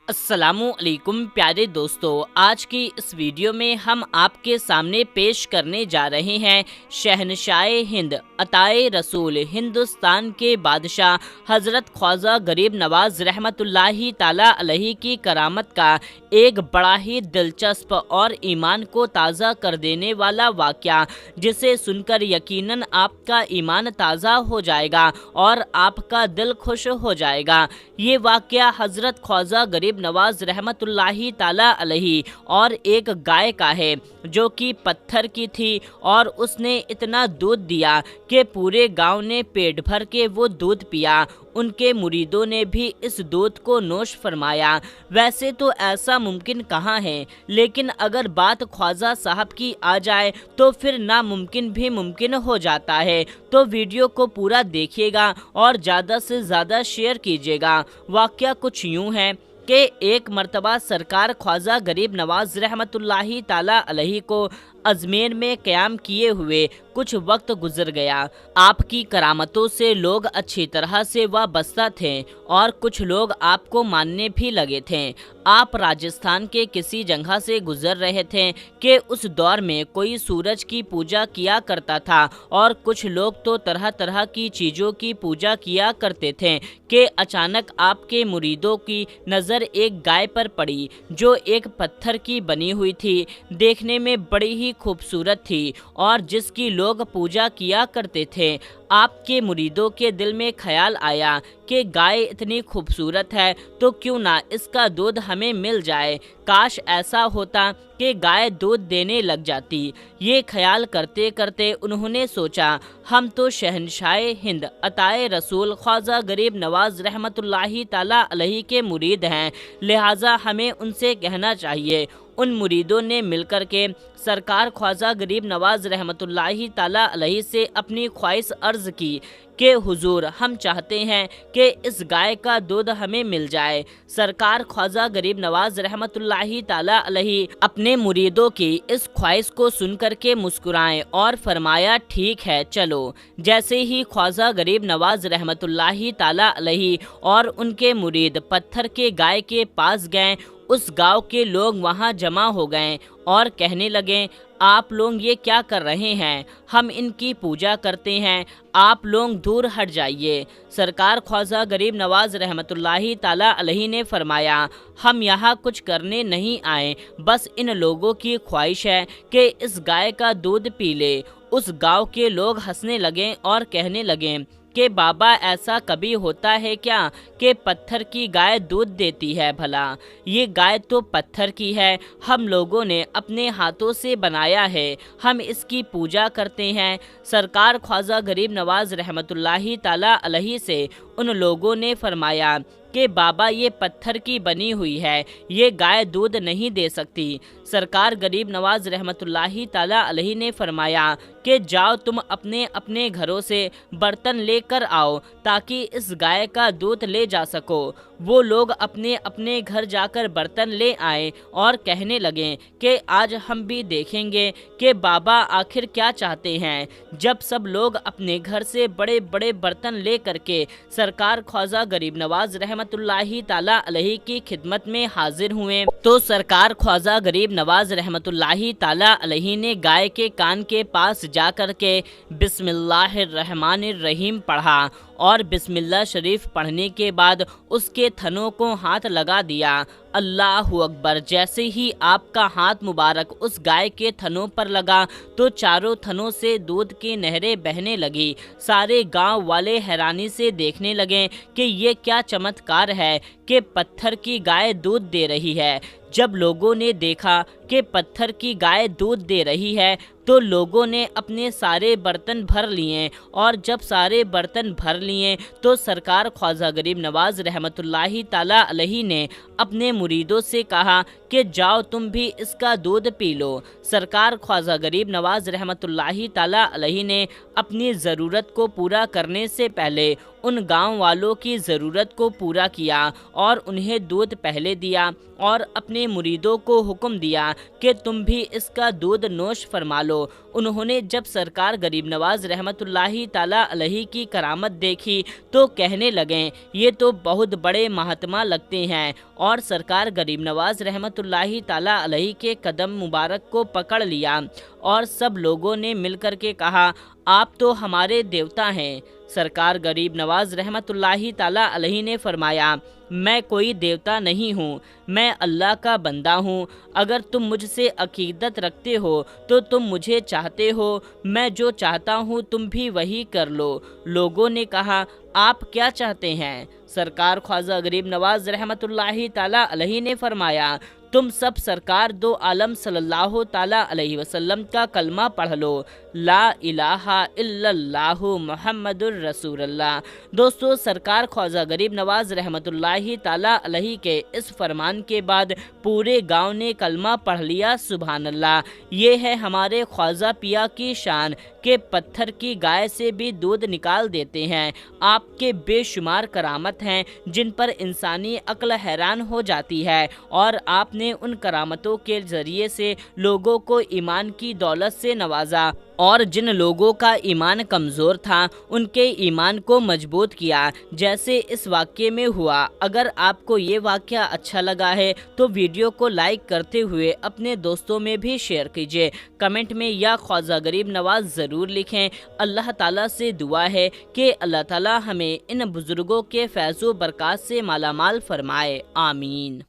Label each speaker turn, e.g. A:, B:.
A: अस्सलामुअलैकुम प्यारे दोस्तों, आज की इस वीडियो में हम आपके सामने पेश करने जा रहे हैं शहनशाह हिंद अताए रसूल हिंदुस्तान के बादशाह हज़रत ख्वाजा गरीब नवाज रहमतुल्लाहि ताला अलैहि की करामत का एक बड़ा ही दिलचस्प और ईमान को ताज़ा कर देने वाला वाक़या, जिसे सुनकर यकीनन आपका ईमान ताज़ा हो जाएगा और आपका दिल खुश हो जाएगा। ये वाक़या हज़रत ख्वाजा गरीब नवाज रहमतुल्लाहि ताला अलैहि और एक गाय का है जो कि पत्थर की थी और उसने इतना दूध दिया कि पूरे गांव ने पेट भर के वो दूध पिया। उनके मुरीदों ने भी इस दूध को नोश फरमाया। वैसे तो ऐसा मुमकिन कहाँ है, लेकिन अगर बात ख्वाजा साहब की आ जाए तो फिर नामुमकिन भी मुमकिन हो जाता है। तो वीडियो को पूरा देखिएगा और ज़्यादा से ज़्यादा शेयर कीजिएगा। वाक़या कुछ यूँ है कि एक मर्तबा सरकार ख्वाजा गरीब नवाज रहमतुल्लाहि ताला अलैहि को अजमेर में क़याम किए हुए कुछ वक्त गुजर गया। आपकी करामतों से लोग अच्छी तरह से वाबस्ता थे और कुछ लोग आपको मानने भी लगे थे। आप राजस्थान के किसी जगह से गुजर रहे थे कि उस दौर में कोई सूरज की पूजा किया करता था और कुछ लोग तो तरह तरह की चीज़ों की पूजा किया करते थे कि अचानक आपके मुरीदों की नज़र एक गाय पर पड़ी जो एक पत्थर की बनी हुई थी, देखने में बड़ी ही खूबसूरत थी और जिसकी लोग पूजा किया करते थे। आपके मुरीदों के दिल में ख्याल आया कि गाय इतनी खूबसूरत है तो क्यों ना इसका दूध हमें मिल जाए, काश ऐसा होता कि गाय दूध देने लग जाती। ये ख्याल करते करते उन्होंने सोचा, हम तो शहनशाह हिंद अताए रसूल ख्वाजा गरीब नवाज रहमतुल्लाहि ताला अलैहि के मुरीद हैं, लिहाजा हमें उनसे कहना चाहिए। उन मुरीदों ने मिलकर के सरकार ख्वाजा गरीब नवाज रहमतुल्लाहि ताला अलैहि से अपनी ख्वाहिश अर्ज़ की कि हुजूर, हम चाहते हैं कि इस गाय का दूध हमें मिल जाए। सरकार ख्वाजा गरीब नवाज रहमतुल्लाहि ताला अलैहि अपने मुरीदों की इस ख्वाहिश को सुनकर के मुस्कुराएं और फरमाया, ठीक है चलो। जैसे ही ख्वाजा गरीब नवाज रहमतुल्लाहि ताला अलैहि और उनके मुरीद पत्थर के गाय के पास गए, उस गांव के लोग वहां जमा हो गए और कहने लगे, आप लोग ये क्या कर रहे हैं? हम इनकी पूजा करते हैं, आप लोग दूर हट जाइए। सरकार ख्वाजा गरीब नवाज रहमतुल्लाहि ताला अलैहि ने फरमाया, हम यहाँ कुछ करने नहीं आए, बस इन लोगों की ख्वाहिश है कि इस गाय का दूध पी ले। उस गांव के लोग हंसने लगे और कहने लगे कि बाबा, ऐसा कभी होता है क्या कि पत्थर की गाय दूध देती है? भला ये गाय तो पत्थर की है, हम लोगों ने अपने हाथों से बनाया है, हम इसकी पूजा करते हैं। सरकार ख्वाजा गरीब नवाज रहमतुल्लाहि ताला अलैहि से उन लोगों ने फरमाया कि बाबा, ये पत्थर की बनी हुई है, ये गाय दूध नहीं दे सकती। सरकार गरीब नवाज रहमतुल्लाहि ताला अलैहि ने फरमाया कि जाओ, तुम अपने अपने घरों से बर्तन लेकर आओ ताकि इस गाय का दूध ले जा सको। वो लोग अपने अपने घर जाकर बर्तन ले आए और कहने लगे कि आज हम भी देखेंगे कि बाबा आखिर क्या चाहते हैं। जब सब लोग अपने घर से बड़े बड़े बर्तन ले करके सरकार ख्वाजा गरीब नवाज रहमतुल्लाहि ताला अलैहि की खिदमत में हाजिर हुए तो सरकार ख्वाजा गरीब नवाज रहमतुल्लाहि ताला अलैहि ने गाय के कान के पास जाकर के बिस्मिल्लाहिर्रहमानिर्रहीम पढ़ा और बिस्मिल्लाह शरीफ पढ़ने के बाद उसके थनों को हाथ लगा दिया। अल्लाहु अकबर। जैसे ही आपका हाथ मुबारक उस गाय के थनों पर लगा तो चारों थनों से दूध की नहरें बहने लगी। सारे गांव वाले हैरानी से देखने लगे कि ये क्या चमत्कार है कि पत्थर की गाय दूध दे रही है। जब लोगों ने देखा कि पत्थर की गाय दूध दे रही है तो लोगों ने अपने सारे बर्तन भर लिए और जब सारे बर्तन भर लिए तो सरकार ख्वाजा गरीब नवाज रहमतुल्लाहि ताला अलैहि ने अपने मुरीदों से कहा कि जाओ, तुम भी इसका दूध पी लो। सरकार ख्वाजा गरीब नवाज रहमतुल्लाहि ताला अलैहि ने अपनी ज़रूरत को पूरा करने से पहले उन गांव वालों की ज़रूरत को पूरा किया और उन्हें दूध पहले दिया और अपने मुरीदों को हुक्म दिया कि तुम भी इसका दूध नोश फरमा लो। उन्होंने जब सरकार गरीब नवाज रहमतुल्लाहि ताला अलैहि की करामत देखी तो कहने लगे, ये तो बहुत बड़े महात्मा लगते हैं और सरकार गरीब नवाज रहमतुल्लाहि ताला अलैहि के कदम मुबारक को पकड़ लिया और सब लोगों ने मिलकर के कहा, आप तो हमारे देवता हैं। सरकार गरीब नवाज रहमतुल्लाहि ताला अलैहि ने फरमाया, मैं कोई देवता नहीं हूँ, मैं अल्लाह का बंदा हूँ। अगर तुम मुझसे अकीदत रखते हो तो तुम मुझे चाहते हो, मैं जो चाहता हूँ तुम भी वही कर लो। लोगों ने कहा, आप क्या चाहते हैं? सरकार ख्वाजा गरीब नवाज रहमतुल्लाहि ताला अलैहि ने फरमाया, तुम सब सरकार दो आलम सल्लल्लाहु ताला अलैहि वसल्लम का कलमा पढ़ लो, ला इलाहा इल्लल्लाहु मुहम्मदुर रसूलुल्लाह। दोस्तों, सरकार ख्वाजा गरीब नवाज रहमतुल्लाहि ताला अलैहि के इस फरमान के बाद पूरे गांव ने कलमा पढ़ लिया। सुभान अल्लाह। ये है हमारे ख्वाजा पिया की शान के पत्थर की गाय से भी दूध निकाल देते हैं। आपके बेशुमार करामत हैं जिन पर इंसानी अक्ल हैरान हो जाती है, और आपने उन करामतों के ज़रिए से लोगों को ईमान की दौलत से नवाजा और जिन लोगों का ईमान कमज़ोर था उनके ईमान को मजबूत किया, जैसे इस वाक़ये में हुआ। अगर आपको ये वाक़या अच्छा लगा है तो वीडियो को लाइक करते हुए अपने दोस्तों में भी शेयर कीजिए। कमेंट में या ख्वाजा गरीब नवाज ज़रूर लिखें। अल्लाह ताला से दुआ है कि अल्लाह ताला हमें इन बुज़ुर्गों के फैज़ व बरक़ात से मालामाल फरमाए। आमीन।